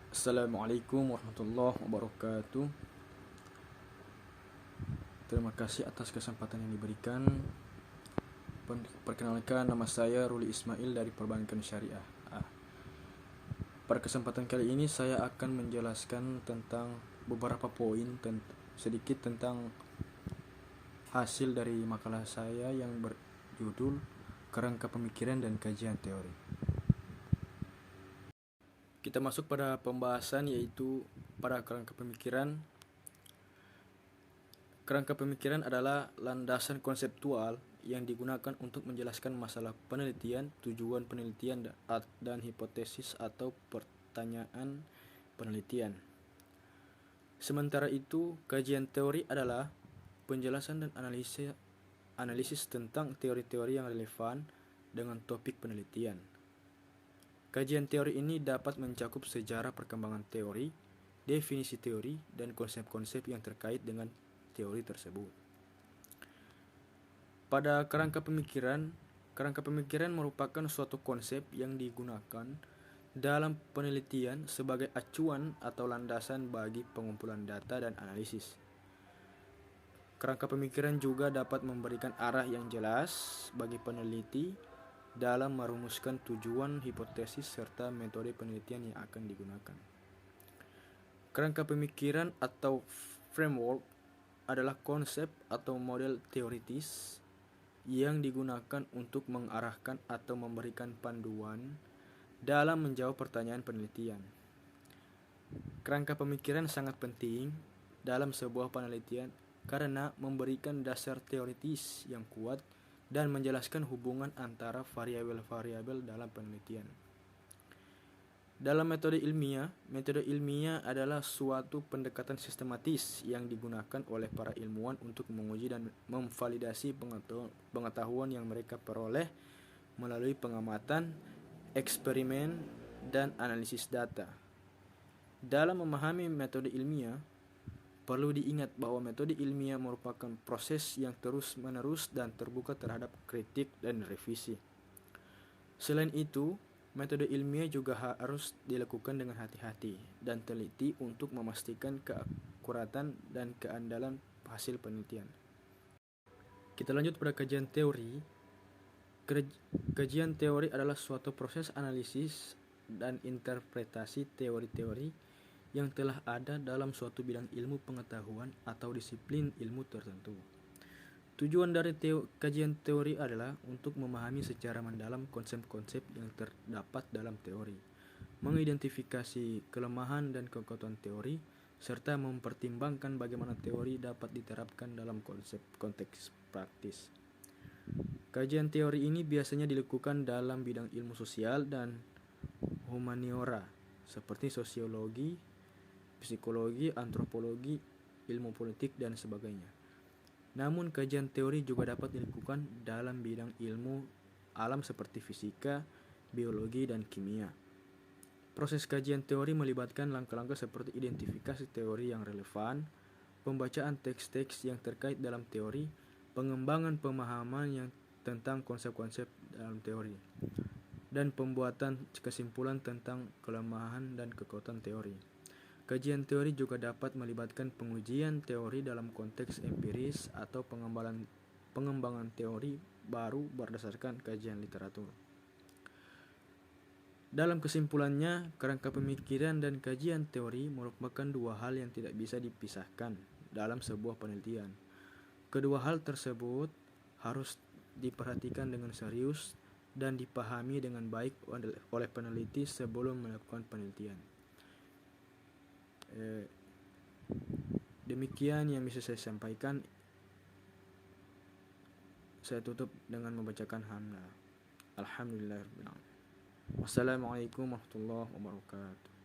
Assalamualaikum warahmatullahi wabarakatuh. Terima kasih atas kesempatan yang diberikan. Perkenalkan, nama saya Ruli Ismail dari Perbankan Syariah. Pada kesempatan kali ini saya akan menjelaskan tentang beberapa poin sedikit tentang hasil dari makalah saya yang berjudul Kerangka Pemikiran dan Kajian Teori. Kita masuk pada pembahasan, yaitu pada kerangka pemikiran. Kerangka pemikiran adalah landasan konseptual yang digunakan untuk menjelaskan masalah penelitian, tujuan penelitian, dan hipotesis atau pertanyaan penelitian. Sementara itu, kajian teori adalah penjelasan dan analisis tentang teori-teori yang relevan dengan topik penelitian. Kajian teori ini dapat mencakup sejarah perkembangan teori, definisi teori, dan konsep-konsep yang terkait dengan teori tersebut. Pada kerangka pemikiran merupakan suatu konsep yang digunakan dalam penelitian sebagai acuan atau landasan bagi pengumpulan data dan analisis. Kerangka pemikiran juga dapat memberikan arah yang jelas bagi peneliti dalam merumuskan tujuan, hipotesis, serta metode penelitian yang akan digunakan. Kerangka pemikiran atau framework adalah konsep atau model teoritis yang digunakan untuk mengarahkan atau memberikan panduan dalam menjawab pertanyaan penelitian. Kerangka pemikiran sangat penting dalam sebuah penelitian karena memberikan dasar teoritis yang kuat dan menjelaskan hubungan antara variabel-variabel dalam penelitian. Dalam metode ilmiah adalah suatu pendekatan sistematis yang digunakan oleh para ilmuwan untuk menguji dan memvalidasi pengetahuan yang mereka peroleh melalui pengamatan, eksperimen, dan analisis data. Dalam memahami metode ilmiah, perlu diingat bahwa metode ilmiah merupakan proses yang terus-menerus dan terbuka terhadap kritik dan revisi. Selain itu, metode ilmiah juga harus dilakukan dengan hati-hati dan teliti untuk memastikan keakuratan dan keandalan hasil penelitian. Kita lanjut pada kajian teori. Kajian teori adalah suatu proses analisis dan interpretasi teori-teori yang telah ada dalam suatu bidang ilmu pengetahuan atau disiplin ilmu tertentu. Tujuan dari kajian teori adalah untuk memahami secara mendalam konsep-konsep yang terdapat dalam teori, mengidentifikasi kelemahan dan kekuatan teori, serta mempertimbangkan bagaimana teori dapat diterapkan dalam konteks praktis. Kajian teori ini biasanya dilakukan dalam bidang ilmu sosial dan humaniora, seperti sosiologi, psikologi, antropologi, ilmu politik, dan sebagainya. Namun kajian teori juga dapat dilakukan dalam bidang ilmu alam seperti fisika, biologi, dan kimia. Proses kajian teori melibatkan langkah-langkah seperti identifikasi teori yang relevan, pembacaan teks-teks yang terkait dalam teori, pengembangan pemahaman yang tentang konsep-konsep dalam teori, dan pembuatan kesimpulan tentang kelemahan dan kekuatan teori. Kajian teori juga dapat melibatkan pengujian teori dalam konteks empiris atau pengembangan teori baru berdasarkan kajian literatur. Dalam kesimpulannya, kerangka pemikiran dan kajian teori merupakan dua hal yang tidak bisa dipisahkan dalam sebuah penelitian. Kedua hal tersebut harus diperhatikan dengan serius dan dipahami dengan baik oleh peneliti sebelum melakukan penelitian. Demikian yang bisa saya sampaikan. Saya tutup dengan membacakan hamdalah. Alhamdulillah. Wassalamualaikum warahmatullahi wabarakatuh.